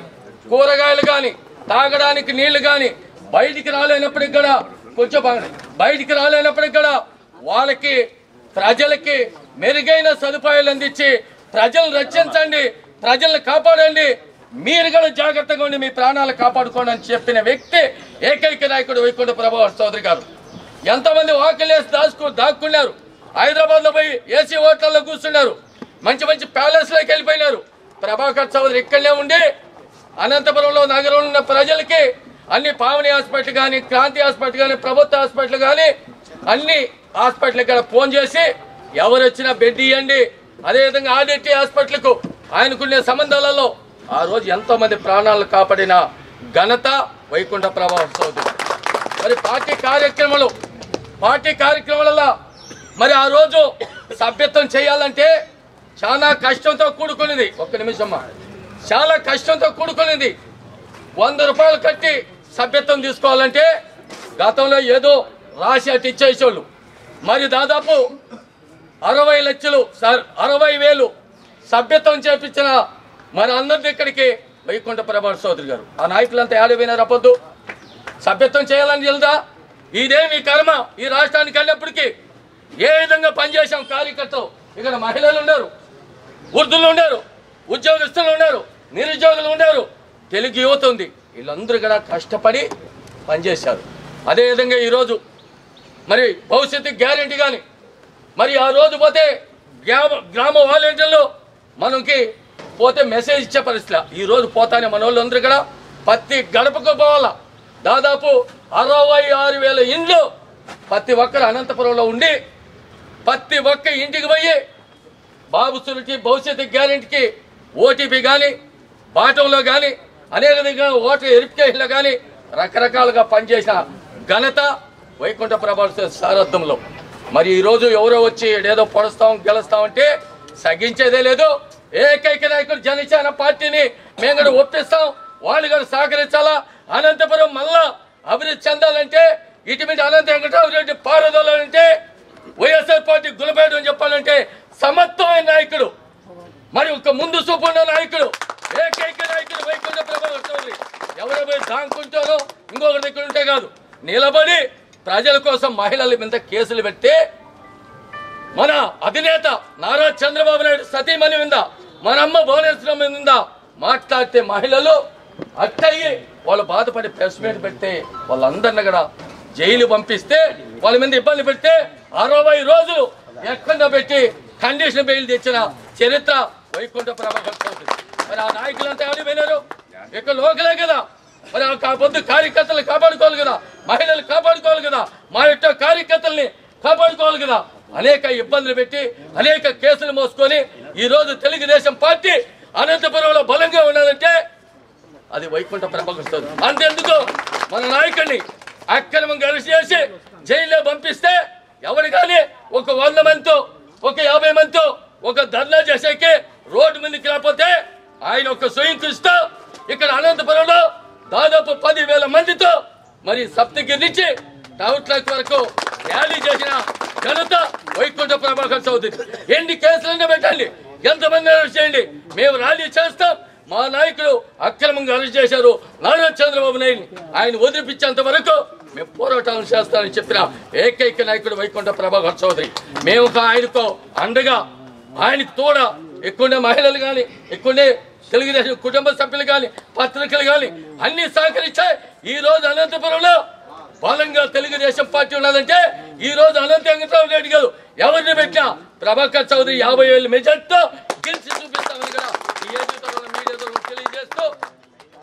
కూరగాయలు కానీ, తాగడానికి నీళ్లు కానీ బయటికి రాలేనప్పటికి కూడా బయటికి రాలేనప్పటికి కూడా వాళ్ళకి ప్రజలకి మెరుగైన సదుపాయాలు అందించి ప్రజలను రక్షించండి, ప్రజలను కాపాడండి, మీరు కూడా జాగ్రత్తగా ఉండి మీ ప్రాణాలు కాపాడుకోండి అని చెప్పిన వ్యక్తి ఏకైక నాయకుడు వైకుంఠ ప్రభాకర్ చౌదరి గారు. ఎంతమంది వాకిలేసి దాక్కున్నారు. హైదరాబాద్లో పోయి ఏసీ హోటల్లో కూర్చున్నారు. మంచి మంచి ప్యాలెస్లోకి వెళ్ళిపోయినారు. ప్రభాకర్ చౌదరి ఇక్కడనే ఉండి అనంతపురంలో నగరంలో ఉన్న ప్రజలకి అన్ని పావని హాస్పిటల్ కానీ, క్రాంతి హాస్పిటల్ కానీ, ప్రభుత్వ హాస్పిటల్ కానీ అన్ని హాస్పిటల్కి కూడా ఫోన్ చేసి ఎవరు వచ్చినా బెడ్ ఇవ్వండి. అదేవిధంగా ఆర్డిటీ హాస్పిటల్కు ఆయనకునే సంబంధాలలో ఆ రోజు ఎంతోమంది ప్రాణాలను కాపాడిన ఘనత వైకుంఠ ప్రభాకర్ చౌదరి. మరి పార్టీ కార్యక్రమాలలో మరి ఆ రోజు సభ్యత్వం చేయాలంటే చాలా కష్టంతో కూడుకునేది. ఒక్క నిమిషమ్మా. చాలా కష్టంతో కూడుకునేది. 100 రూపాయలు కట్టి సభ్యత్వం తీసుకోవాలంటే గతంలో ఏదో రాసి అటు ఇచ్చేసేవాళ్ళు. మరి దాదాపు 60 లక్షలు 60,000 సభ్యత్వం చేపించిన మన అందరి ఇక్కడికి వైకుంఠ ప్రభాకర్ చౌదరి గారు. ఆ నాయకులంతా ఏడైపోయినారు. అప్పొద్దు సభ్యత్వం చేయాలని తెలుదా? ఇదేమి కర్మ ఈ రాష్ట్రానికి వెళ్ళినప్పటికీ ఏ విధంగా పనిచేశాం కార్యకర్తలు. ఇక్కడ మహిళలు ఉన్నారు, వృద్ధులు ఉన్నారు, ఉద్యోగస్తులు ఉన్నారు, నిరుద్యోగులు ఉన్నారు, తెలుగు యువత ఉంది. వీళ్ళందరూ కూడా కష్టపడి పనిచేశారు. అదేవిధంగా ఈరోజు మరి భవిష్యత్తు గ్యారెంటీ కానీ మరి ఆ రోజు పోతే గ్రామ వాలంటీర్లు మనకి పోతే మెసేజ్ ఇచ్చే పరిస్థితి. ఈరోజు పోతానే మన వాళ్ళందరూ కూడా ప్రతి గడపకు పోవాలా. దాదాపు 66,000 ఇండ్లు ప్రతి ఒక్కరు అనంతపురంలో ఉండి ప్రతి ఒక్క ఇంటికి పోయి బాబు సురుకి భవిష్యత్తు గ్యారెంటీకి ఓటీపీ కానీ బాటంలో కానీ అనేక విధంగా ఓటర్ వెరిఫికేషన్లో కానీ రకరకాలుగా పనిచేసిన ఘనత వైకుంఠ ప్రభాకర్ సారథ్యంలో. మరి ఈరోజు ఎవరో వచ్చి ఏదో పొడుస్తాం గెలుస్తామంటే సగించేదే లేదు. ఏకైక నాయకుడు జనసేన పార్టీని మేము కూడా ఒప్పిస్తాం, వాళ్ళు కూడా సహకరించాలా. అనంతపురం మళ్ళా అభివృద్ధి చెందాలంటే ఇటువంటి అనంత వెంకటరామరెడ్డి పారదోలాలంటే వైఎస్ఆర్ పార్టీ గుణపేయడం చెప్పాలంటే సమర్థమైన నాయకుడు, మరి ఒక ముందు చూపు ఉన్న నాయకుడు, ఏకైక నాయకుడు వైకుంఠ ప్రభాకర్ చౌదరి. ఎవరైనా దాంకుంటారో ఇంకొకరి దగ్గర ఉంటే కాదు, నిలబడి ప్రజల కోసం మహిళల మీద కేసులు పెడితే మన అధినేత నారా చంద్రబాబు నాయుడు సతీమణి మీద మన అమ్మ భువనేశ్వరం మీద మాట్లాడితే మహిళలు అట్టయి వాళ్ళు బాధపడి ప్రెస్ మీట్ పెడితే వాళ్ళందరినీ కూడా జైలు పంపిస్తే వాళ్ళ మీద ఇబ్బంది పెడితే 60 రోజులు ఎక్కడ పెట్టి కండిషన్ బెయిల్ తెచ్చిన చరిత్ర వైకుంఠ ప్రభాకర్ చౌదరి. మరి ఆ నాయకులంతా ఆడిపోయినారు. ఇక్కడ లోకలే కదా, మరి ఆ పొద్దు కార్యకర్తలు కాపాడుకోవాలి కదా, మహిళలు కాపాడుకోవాలి కదా, మా యొక్క కార్యకర్తల్ని కాపాడుకోవాలి కదా. అనేక ఇబ్బందులు పెట్టి అనేక కేసులు మోసుకొని ఈరోజు తెలుగుదేశం పార్టీ అనంతపురంలో బలంగా ఉన్నదంటే అది వైకుంఠ ప్రభాకర్ చౌదరి. అంతెందుకు మన నాయకుడిని అక్రమంగా అరెస్ట్ చేసి జైల్లో పంపిస్తే ఎవరు కానీ ఒక 100 మందితో ఒక 50 మందితో ఒక ధర్నా చేసేకి రోడ్డు మీదకి రాకపోతే ఆయన ఒక స్వయం కృషితో ఇక్కడ అనంతపురంలో దాదాపు 10,000 మందితో మరి సప్తగిరి నుంచి టౌన్ ట్రాక్ వరకు ర్యాలీ చేసిన ఘనత వైకుంఠ ప్రభాకర్ చౌదరి. ఎన్ని కేసులన్నా పెట్టండి, ఎంతమంది అరెస్ట్ చేయండి, మేము ర్యాలీ చేస్తాం. మా నాయకుడు అక్రమంగా అరెస్ట్ చేశారు నారా చంద్రబాబు నాయుడిని, ఆయన వదిలిపించేంత వరకు మేము పోరాటం చేస్తామని చెప్పిన ఏకైక నాయకుడు వైకుంఠ ప్రభాకర్ చౌదరి. మేము ఆయనకు అండగా ఆయనకు తోడ ఎక్కువ మహిళలు కానీ ఎక్కువ తెలుగుదేశం కుటుంబ సభ్యులు కానీ పత్రికలు కానీ అన్ని సహకరించాయి. ఈ రోజు అనంతపురంలో బలంగా తెలుగుదేశం పార్టీ ఉన్నదంటే ఈ రోజు అనంత వెంకటరామరెడ్డి గారు ఎవరిని పెట్టినా ప్రభాకర్ చౌదరి 50,000 మెజార్టీతో గెలిచి చూపిస్తామని కూడా ఈ మీడియా తెలియజేస్తూ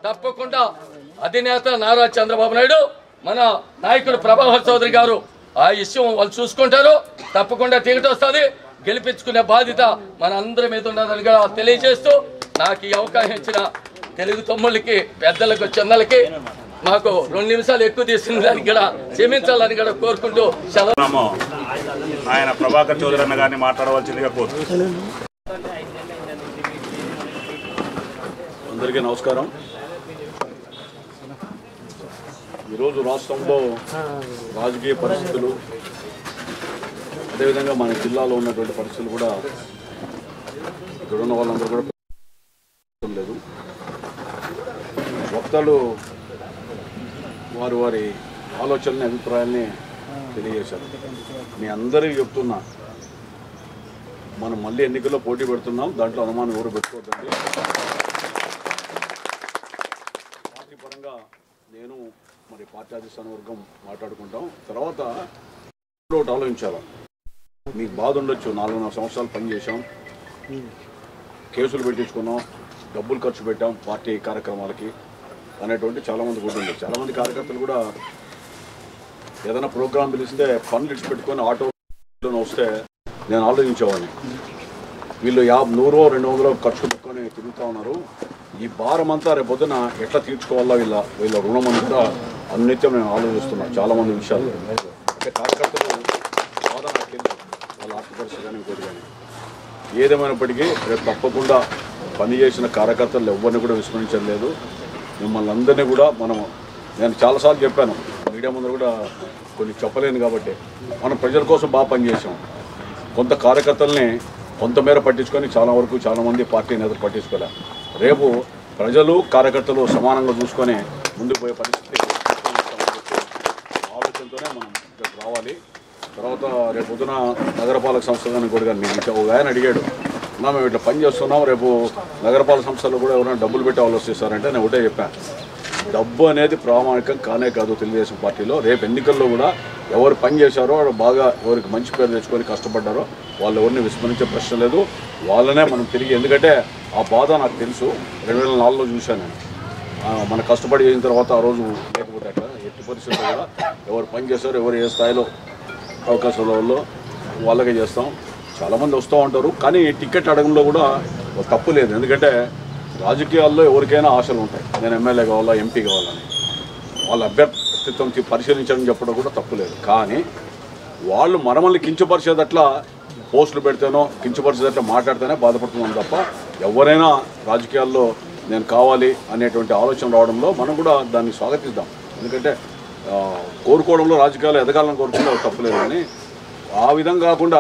తప్పకుండా అధినేత నారా చంద్రబాబు నాయుడు మన నాయకుడు ప్రభాకర్ చౌదరి గారు ఆ విషయం వాళ్ళు చూసుకుంటారు. తప్పకుండా టికెట్ వస్తుంది, గెలిపించుకునే బాధ్యత మన అందరి మీద ఉన్నదని కూడా తెలియజేస్తూ నాకు ఈ అవకాశం ఇచ్చిన తెలుగు తమ్ముళ్ళకి పెద్దలకు చిన్నలకి మాకు 2 నిమిషాలు ఎక్కువ తీసుకున్న దానికి కూడా క్షమించాలని కూడా కోరుకుంటూ సెలవు. ఆయన ప్రభాకర్ చౌదరి అన్న గారిని మాట్లాడవలసిందిగా కోరుతున్నాను. అందరికీ నమస్కారం. ఈరోజు రాష్ట్రంలో రాజకీయ పరిస్థితులు అదేవిధంగా మన జిల్లాలో ఉన్నటువంటి పరిస్థితులు కూడా ఇక్కడ ఉన్న వాళ్ళందరూ కూడా లేదు. వక్తలు వారి ఆలోచనని అభిప్రాయాల్ని తెలియజేశారు. మీ అందరికీ చెప్తున్నా, మనం మళ్ళీ ఎన్నికల్లో పోటీ పెడుతున్నాం, దాంట్లో అనుమానం ఎవరు పెట్టుకోవద్దండి. పార్టీ పరంగా నేను మరి పార్టీ అధిష్టాన వర్గం మాట్లాడుకుంటాం. తర్వాత ఒకటి ఆలోచించాలి. మీకు బాధ ఉండొచ్చు, 4.5 సంవత్సరాలు పనిచేసాం, కేసులు పెట్టించుకున్నాం, డబ్బులు ఖర్చు పెట్టాం పార్టీ కార్యక్రమాలకి అనేటువంటి చాలామంది కూడా ఉంది. చాలామంది కార్యకర్తలు కూడా ఏదైనా ప్రోగ్రాం పిలిస్తే పనులు ఇచ్చిపెట్టుకొని ఆటోలో వస్తే నేను ఆలోచించేవాడిని, వీళ్ళు 100-200 ఖర్చు పెట్టుకొని తిరుగుతూ ఉన్నారు, ఈ భారం అంతా రేపొద్దున ఎట్లా తీర్చుకోవాలా వీళ్ళ రుణం అంతా అన్నిత్యం నేను ఆలోచిస్తున్నాను చాలామంది విషయాలు. అంటే కార్యకర్తలు బాధ వాళ్ళ ఆర్థిక పరిస్థితి కానీ ఇంకోటి కానీ ఏదేమైనప్పటికీ రేపు తప్పకుండా పనిచేసిన కార్యకర్తలు ఎవరిని కూడా విస్మరించలేదు. మిమ్మల్ని అందరినీ కూడా నేను చాలాసార్లు చెప్పాను, మీడియా ముందు కూడా కొన్ని చెప్పలేను కాబట్టి మనం ప్రజల కోసం బాగా పనిచేసాం. కొంత కార్యకర్తల్ని కొంతమేర పట్టించుకొని చాలామంది పార్టీ నేతలు పట్టించుకోలే. రేపు ప్రజలు కార్యకర్తలు సమానంగా చూసుకొని ముందుకు పోయే పరిస్థితి ఆలోచనతోనే మనం ఇక్కడికి రావాలి. తర్వాత రేపు పొద్దున నగరపాలక సంస్థలని కూడా మీకు ఒక ఆయన అడిగాడు, మేము ఇట్లా పని చేస్తున్నాం, రేపు నగరపాలక సంస్థలు కూడా ఎవరైనా డబ్బులు పెట్టి వాళ్ళు వస్తారంటే నేను ఒకటే చెప్పాను, డబ్బు అనేది ప్రామాణికం కానే కాదు తెలుగుదేశం పార్టీలో. రేపు ఎన్నికల్లో కూడా ఎవరు పని చేశారో బాగా ఎవరికి మంచి పేరు తెచ్చుకొని కష్టపడ్డారో వాళ్ళు ఎవరిని విస్మరించే ప్రశ్న లేదు. వాళ్ళనే మనం తిరిగి, ఎందుకంటే ఆ బాధ నాకు తెలుసు, 2004లో చూశాను నేను. మన కష్టపడి చేసిన తర్వాత ఆ రోజు లేకపోతే అట్లా ఎట్టి పరిస్థితుల్లో కూడా ఎవరు పని చేశారో ఎవరు ఏ స్థాయిలో అవకాశాలలో వాళ్ళకే చేస్తాం. చాలామంది వస్తూ ఉంటారు, కానీ టికెట్ అడగంలో కూడా తప్పు లేదు. ఎందుకంటే రాజకీయాల్లో ఎవరికైనా ఆశలు ఉంటాయి, నేను ఎమ్మెల్యే కావాలా ఎంపీ కావాలని. వాళ్ళ అభ్యర్థిత్వం పరిశీలించడం చెప్పడం కూడా తప్పు లేదు. కానీ వాళ్ళు మనల్ని కించపరిచేదట్లా పోస్టులు పెడితేనో కించపరిచేదట్లా మాట్లాడితేనే బాధపడుతున్నాం తప్ప, ఎవరైనా రాజకీయాల్లో నేను కావాలి అనేటువంటి ఆలోచన రావడంలో మనం కూడా దాన్ని స్వాగతిద్దాం. ఎందుకంటే కోరుకోవడంలో రాజకీయాలు ఎదగాలని కోరుకోవడం తప్పులేదు. కానీ ఆ విధంగా కాకుండా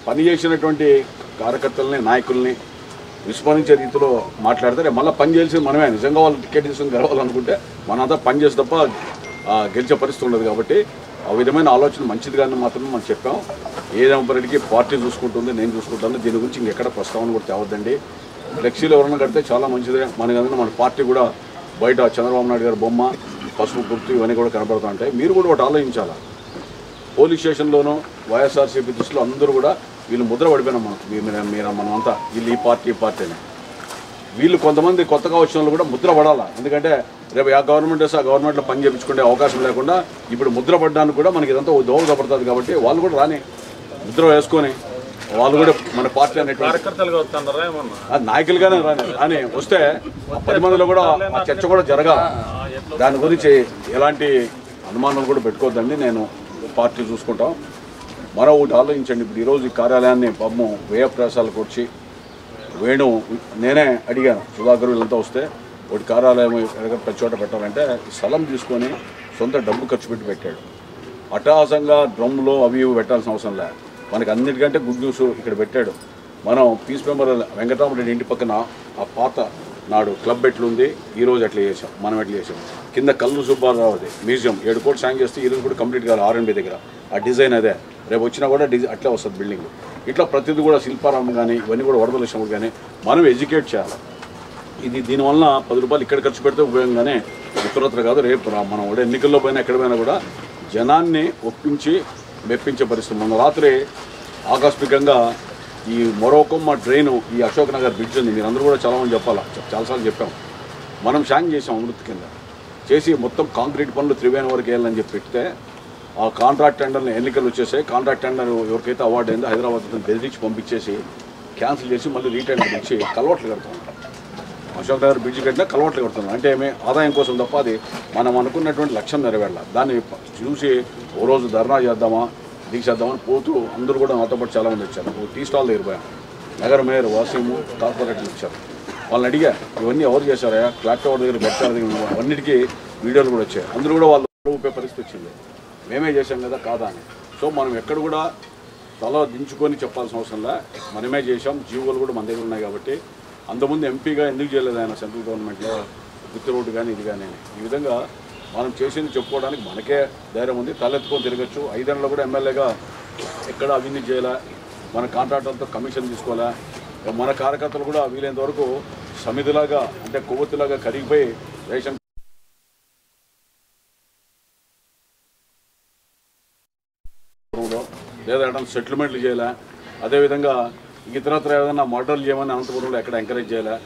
పని చేసినటువంటి కార్యకర్తల్ని నాయకుల్ని విస్మరించే రీతిలో మాట్లాడితే మళ్ళీ పని చేయాల్సింది మనమే. నిజంగా వాళ్ళు టికెట్ తీసుకుని గెలవాలనుకుంటే మనంతా పని చేసి తప్ప గెలిచే పరిస్థితి ఉండదు. కాబట్టి ఆ విధమైన ఆలోచన మంచిది కానీ మాత్రమే మనం చెప్పాం. ఏదేమప్పటికీ పార్టీ చూసుకుంటుంది, నేను చూసుకుంటాను, దీని గురించి ఇంకెక్కడ ప్రస్తావన కూడా తేవద్దండి. ఫ్లెక్సీలు ఎవరైనా కడితే చాలా మంచిదే. మన పార్టీ కూడా బయట చంద్రబాబు నాయుడు గారి బొమ్మ, పసుపు గుర్తు ఇవన్నీ కూడా కనబడుతూ ఉంటాయి. మీరు కూడా ఒకటి ఆలోచించాలా, పోలీస్ స్టేషన్లోనూ వైఎస్ఆర్సీపీ దృష్టిలో అందరూ కూడా వీళ్ళు ముద్ర పడిపోయినాం మీరు మనమంతా వీళ్ళు ఈ పార్టీ అని. వీళ్ళు కొంతమంది కొత్తగా వచ్చిన వాళ్ళు కూడా ముద్ర పడాలా. ఎందుకంటే రేపు ఆ గవర్నమెంట్ వేస్తే ఆ గవర్నమెంట్లో పని చేయించుకునే అవకాశం లేకుండా ఇప్పుడు ముద్ర పడడానికి కూడా మనకి ఇదంతా దోహదపడుతుంది. కాబట్టి వాళ్ళు కూడా రాని ముద్ర వేసుకొని వాళ్ళు కూడా మన పార్టీ అనేటువంటి నాయకులుగానే రాని వస్తే 10 మందిలో కూడా ఆ చర్చ కూడా జరగాలి. దాని గురించి ఎలాంటి అనుమానాలు కూడా పెట్టుకోవద్దండి. నేను పార్టీ చూసుకుంటాం. మరో ఒకటి ఆలోచించండి, ఇప్పుడు ఈరోజు ఈ కార్యాలయాన్ని పాపం వ్యయ ప్రయాసాలకు వచ్చి వేణు నేనే అడిగాను, సుధాకర్ వీళ్ళంతా వస్తే ఒకటి కార్యాలయం ప్రతి చోట పెట్టాలంటే స్థలం తీసుకొని సొంత డబ్బు ఖర్చు పెట్టి పెట్టాడు. అట్టహాసంగా డ్రమ్లో అవి ఇవి పెట్టాల్సిన అవసరం లేదు. మనకి అన్నిటికంటే గుడ్ న్యూస్ ఇక్కడ పెట్టాడు. మనం పీస్ మెంబర్ వెంకటరామరెడ్డి ఇంటి పక్కన ఆ పాత నాడు క్లబ్ ఎట్లుంది, ఈరోజు ఎట్లా చేసాం, మనం ఎట్లా చేసాం. కింద కల్లు సుబ్బారావుది మ్యూజియం 7 కోట్లు శాంక్షన్ చేస్తే ఈరోజు కూడా కంప్లీట్ కాదు. R&B దగ్గర ఆ డిజైన్ అదే, రేపు వచ్చినా కూడా అట్లే వస్తుంది బిల్డింగ్. ఇట్లా ప్రతిదీ కూడా శిల్పారామం కానీ ఇవన్నీ కూడా వరదల విషయంలో కానీ మనం ఎడ్యుకేట్ చేయాలి. దీనివల్ల 10 రూపాయలు ఇక్కడ ఖర్చు పెడితే ఉపయోగంగానే ఉత్తరత్ర కాదు. రేపు మనం కూడా ఎన్నికల్లో పోయినా ఎక్కడ పోయినా కూడా జనాన్ని ఒప్పించి మెప్పించే పరిస్థితి. మొన్న రాత్రి ఆకస్మికంగా ఈ మరొకమ్మ డ్రైను ఈ అశోక్ నగర్ బ్రిడ్జ్ ఉంది, మీరు అందరూ కూడా చాలామంది చాలాసార్లు చెప్పాం. మనం శాంక్షన్ చేసాం అమృత్ కింద చేసి మొత్తం కాంక్రీట్ పనులు త్రివేణి వరకు వేయాలని చెప్పి పెడితే ఆ కాంట్రాక్ట్ టెండర్ని ఎన్నికలు వచ్చేసాయి. కాంట్రాక్ట్ టెండర్ ఎవరికైతే అవార్డు అయిందో హైదరాబాద్ బెదిరించి పంపించేసి క్యాన్సిల్ చేసి మళ్ళీ రీటెండర్ ఇచ్చి కలవట్లు కడుతున్నాం. అశోక్ నగర్ బ్రిడ్జ్ కట్టినా కలవట్లు కడుతున్నాం. అంటే ఏమి ఆదాయం కోసం తప్ప అది మనం అనుకున్నటువంటి లక్ష్యం నెరవేరాల. దాన్ని చూసి ఓ రోజు ధర్నా చేద్దామా దీక్ష చేద్దామని పోతూ అందరూ కూడా నాతో పాటు చాలామంది వచ్చారు. టీ స్టాల్ దగ్గర పోయాం. నగర మేయర్ వాసీము కార్పొరేటర్లు వచ్చారు. వాళ్ళని అడిగా ఇవన్నీ ఎవరు చేశారా, క్లాక్ టవర్ దగ్గర బెట్టాల దగ్గర అన్నిటికీ వీడియోలు కూడా వచ్చాయి. అందరూ కూడా వాళ్ళు ఊపే పరిస్థితి వచ్చింది, మేమే చేశాం కదా కాదా అని. సో మనం ఎక్కడ కూడా తల దించుకొని చెప్పాల్సిన అవసరంలా, మనమే చేశాం. జీవోలు కూడా మన దగ్గర ఉన్నాయి. కాబట్టి అంతకుముందు ఎంపీగా ఎందుకు చేయలేదు ఆయన సెంట్రల్ గవర్నమెంట్లో గుత్తి రోడ్డు కానీ ఇది కానీ. ఈ విధంగా మనం చేసింది చెప్పుకోవడానికి మనకే ధైర్యం ఉంది, తలెత్తుకొని తిరగచ్చు. 5 ఏళ్ళలో కూడా ఎమ్మెల్యేగా ఎక్కడ అవినీతి చేయాలా, మన కాంట్రాక్టర్లతో కమిషన్ తీసుకోవాలా. మన కార్యకర్తలు కూడా వీలైనంత వరకు సమిధిలాగా అంటే కొవ్వొత్తులాగా కరిగిపోయి రేషన్ లేదా సెటిల్మెంట్లు చేయాలా. అదేవిధంగా ఇతరత్ర ఏదైనా మర్డర్లు చేయమని అనంతపురంలో ఎక్కడ ఎంకరేజ్ చేయాలా.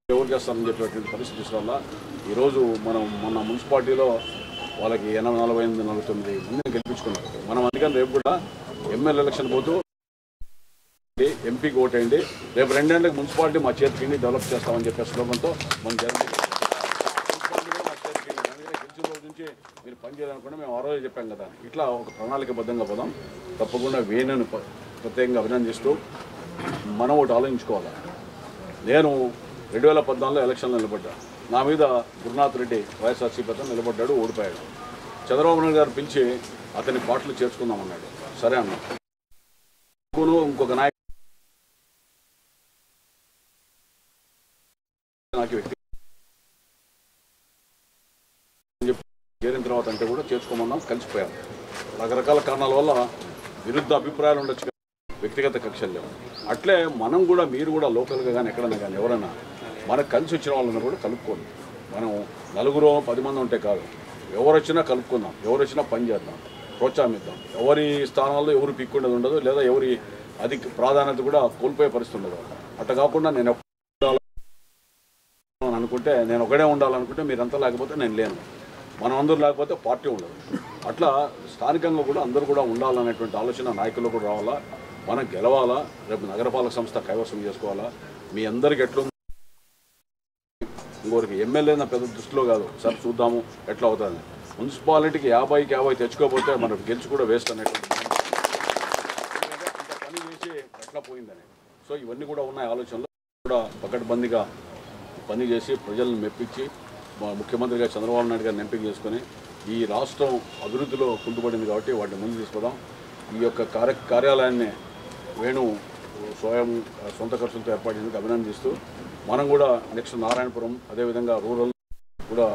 ఎవరు చేస్తారని చెప్పేటువంటి పరిస్థితి వల్ల ఈరోజు మనం మొన్న మున్సిపాలిటీలో వాళ్ళకి 48, 49 మందిని గెలిపించుకున్నారు. మనం అందుకని రేపు కూడా ఎమ్మెల్యే ఎలక్షన్ పోతూ ఎంపీకి ఓటేయండి, రేపు 2 ఏళ్ళకి మున్సిపాలిటీ మా చేతికి డెవలప్ చేస్తామని చెప్పే స్లోగన్తో మనం జరిగింది. మున్సిపాలిటీ కూడా మా చేతికి గెలిచిన రోజు నుంచి మీరు పనిచేయాలనుకుంటే మేము ఆ రోజు చెప్పాం కదా. ఇట్లా ఒక ప్రణాళికబద్ధంగా పోదాం. తప్పకుండా వేణుని ప్రత్యేకంగా అభినందిస్తూ మనం ఒకటి ఆలోచించుకోవాలి. నేను 2014లో ఎలక్షన్లో నిలబడ్డా. నా మీద గురునాథ్ రెడ్డి వైఎస్ఆర్సీపీ అతను నిలబడ్డాడు, ఓడిపోయాడు. చంద్రబాబు నాయుడు గారు పిలిచి అతని పార్టీలో చేర్చుకుందామన్నాడు. సరే అన్నా. ఇంకొక నాయకుడు నాకు వ్యక్తి చేరిన తర్వాత అంటే కూడా చేర్చుకోమన్నాం, కలిసిపోయాం. రకరకాల కారణాల వల్ల విరుద్ధ అభిప్రాయాలు ఉండొచ్చు, వ్యక్తిగత కక్షలు లేవు. అట్లే మనం కూడా, మీరు కూడా లోకల్గా కానీ ఎక్కడన్నా కానీ ఎవరైనా మనకు కలిసి వచ్చిన వాళ్ళని కూడా కలుపుకోండి. మనం 9 10 మంది ఉంటే కాదు, ఎవరు వచ్చినా కలుపుకుందాం, ఎవరు వచ్చినా పని చేద్దాం, ప్రోత్సాహిద్దాం. ఎవరి స్థానాల్లో ఎవరు పీక్కుండేది ఉండదు, లేదా ఎవరి అధిక ప్రాధాన్యత కూడా కోల్పోయే పరిస్థితి ఉండదు. అట్లా కాకుండా నేను అనుకుంటే, నేను ఒకడే ఉండాలనుకుంటే మీరంతా లేకపోతే నేను లేను, మనం అందరూ లేకపోతే పార్టీ ఉండదు. అట్లా స్థానికంగా కూడా అందరూ కూడా ఉండాలనేటువంటి ఆలోచన నాయకులు కూడా రావాలా. మనం గెలవాలా, రేపు నగరపాలక సంస్థ కైవసం చేసుకోవాలా. మీ అందరికి ఎట్లుంది, ఇంకోరికి ఎమ్మెల్యే నా పెద్ద దృష్టిలో కాదు, సరే చూద్దాము ఎట్లా అవుతుంది. మున్సిపాలిటీకి 50కి 50 తెచ్చుకోకపోతే మనకు గెలిచి కూడా వేస్ట్ అనేటువంటి పని చేసి ఎట్లా పోయిందని. సో ఇవన్నీ కూడా ఉన్నాయి ఆలోచనలు. కూడా పకడ్బందీగా పని చేసి ప్రజలను మెప్పించి ముఖ్యమంత్రిగా చంద్రబాబు నాయుడు గారిని ఎంపిక చేసుకొని ఈ రాష్ట్రం అభివృద్ధిలో కుంటుపడింది కాబట్టి వాటిని ముందు తీసుకుదాం. ఈ యొక్క కార్యాలయాన్ని వేణు స్వయం సొంత ఖర్చులతో ఏర్పాటు చేసేందుకు అభినందిస్తూ, మనం కూడా నెక్స్ట్ నారాయణపురం అదేవిధంగా రూరల్ కూడా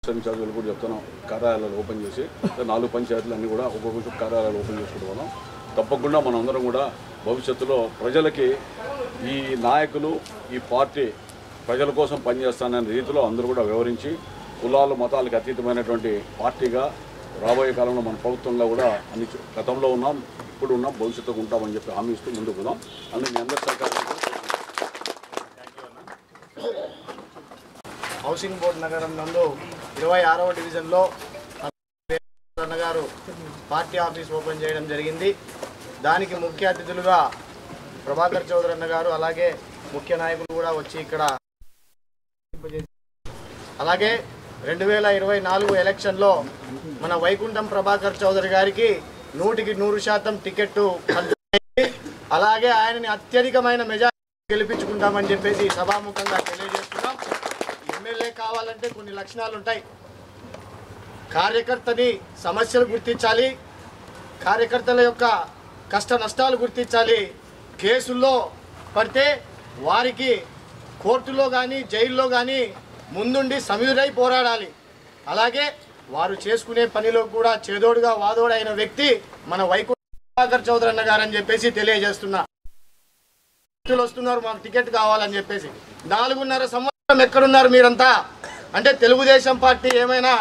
ఇన్ఛార్జీలు కూడా చెప్తున్నాం, కార్యాలయాలు ఓపెన్ చేసి 4 పంచాయతీలు అన్నీ కూడా ఒక్కొక్క కార్యాలయాలు ఓపెన్ చేసుకుంటున్నాం. తప్పకుండా మనం అందరం కూడా భవిష్యత్తులో ప్రజలకి ఈ నాయకులు, ఈ పార్టీ ప్రజల కోసం పనిచేస్తాననే రీతిలో అందరూ కూడా వివరించి, కులాలు మతాలకు అతీతమైనటువంటి పార్టీగా రాబోయే కాలంలో మన ప్రభుత్వంలో కూడా అన్ని గతంలో ఉన్నాం, ఇప్పుడు ఉన్నాం, భవిష్యత్తులో ఉంటామని చెప్పి హామీ ఇస్తూ ముందుకు పోదాం. అందుకు మీ అందరి సహకారం. హౌసింగ్ బోర్డు నగరం నందు 26వ డివిజన్లో గారు పార్టీ ఆఫీస్ ఓపెన్ చేయడం జరిగింది. దానికి ముఖ్య అతిథులుగా ప్రభాకర్ చౌదరి అన్న గారు, అలాగే ముఖ్య నాయకులు కూడా వచ్చి ఇక్కడ, అలాగే 2024 ఎలక్షన్లో మన వైకుంఠం ప్రభాకర్ చౌదరి గారికి 100కి 100% టికెట్, అలాగే ఆయనని అత్యధికమైన మెజారిటీ గెలిపించుకుంటామని చెప్పేసి సభాముఖంగా తెలియజేస్తున్నాం. ఎమ్మెల్యే కావాలంటే కొన్ని లక్షణాలు ఉంటాయి. కార్యకర్తని సమస్యలు గుర్తించాలి, కార్యకర్తల యొక్క కష్ట నష్టాలు గుర్తించాలి, కేసుల్లో పడితే వారికి కోర్టులో కానీ జైల్లో కానీ ముందుండి సమీరుడై పోరాడాలి. అలాగే వారు చేసుకునే పనిలో కూడా చేదోడుగా వాదోడైన వ్యక్తి మన వైకుంఠ ప్రభాకర్ చౌదరి అన్న గారు అని చెప్పేసి తెలియజేస్తున్నా. వస్తున్నారు మాకు టికెట్ కావాలని చెప్పేసి. 4.5 సంవత్సరం ఎక్కడున్నారు మీరంతా అంటే, తెలుగుదేశం పార్టీ ఏమైనా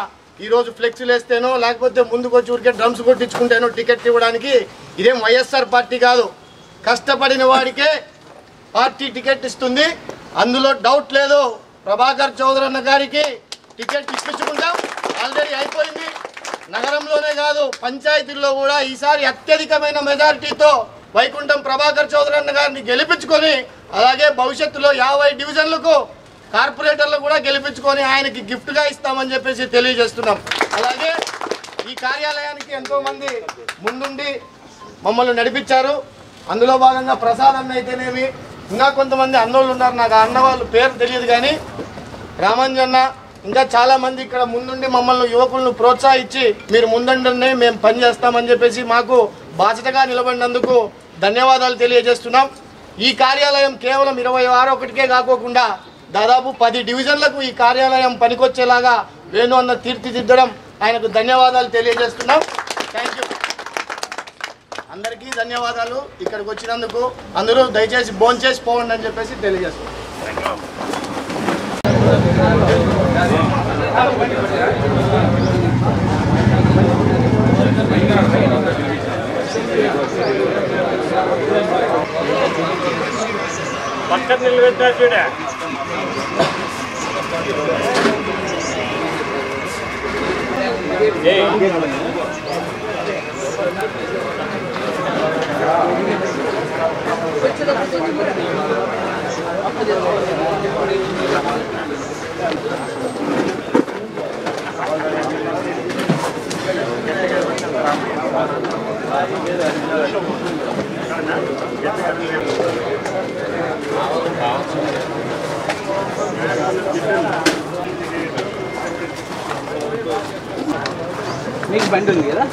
ఈరోజు ఫ్లెక్సీలు వేస్తేనో లేకపోతే ముందుకు వచ్చి ఊరికే డ్రమ్స్ కొట్టించుకుంటేనో టికెట్ ఇవ్వడానికి ఇదేం వైఎస్ఆర్ పార్టీ కాదు. కష్టపడిన వాడికే పార్టీ టికెట్ ఇస్తుంది, అందులో డౌట్ లేదు. ప్రభాకర్ చౌదరి అన్న గారికి టికెట్ ఇప్పించుకుంటాం, ఆల్రెడీ అయిపోయింది. నగరంలోనే కాదు పంచాయతీల్లో కూడా ఈసారి అత్యధికమైన మెజారిటీతో వైకుంఠం ప్రభాకర్ చౌదరి అన్న గారిని గెలిపించుకొని, అలాగే భవిష్యత్తులో 50 డివిజన్లకు కార్పొరేటర్లు కూడా గెలిపించుకొని ఆయనకి గిఫ్ట్గా ఇస్తామని చెప్పేసి తెలియజేస్తున్నాం. అలాగే ఈ కార్యాలయానికి ఎంతోమంది ముందుండి మమ్మల్ని నడిపించారు. అందులో భాగంగా ప్రసాద్ అన్న అయితేనేమి, ఇంకా కొంతమంది అన్నోళ్ళు ఉన్నారు, నాకు ఆ అన్న వాళ్ళు పేరు తెలియదు కానీ, రామంజన్న, ఇంకా చాలామంది ఇక్కడ ముందుండి మమ్మల్ని యువకులను ప్రోత్సహించి మీరు ముందండి మేము పనిచేస్తామని చెప్పేసి మాకు బాధ్యతగా నిలబడినందుకు ధన్యవాదాలు తెలియజేస్తున్నాం. ఈ కార్యాలయం కేవలం 26కే కాకోకుండా దాదాపు 10 డివిజన్లకు ఈ కార్యాలయం పనికొచ్చేలాగా వేణు అన్న తీర్చిదిద్దడం ఆయనకు ధన్యవాదాలు తెలియజేస్తున్నాం. Thank you. అందరికీ ధన్యవాదాలు ఇక్కడికి వచ్చినందుకు. అందరూ దయచేసి భోంచేసి పోవండి అని చెప్పేసి తెలియజేస్తున్నాం. పక్కన నిలబెట్టా చూడ Gracias. మీకు బండి ఉంది కదా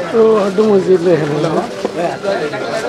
तो हड्डू मस्जिद में है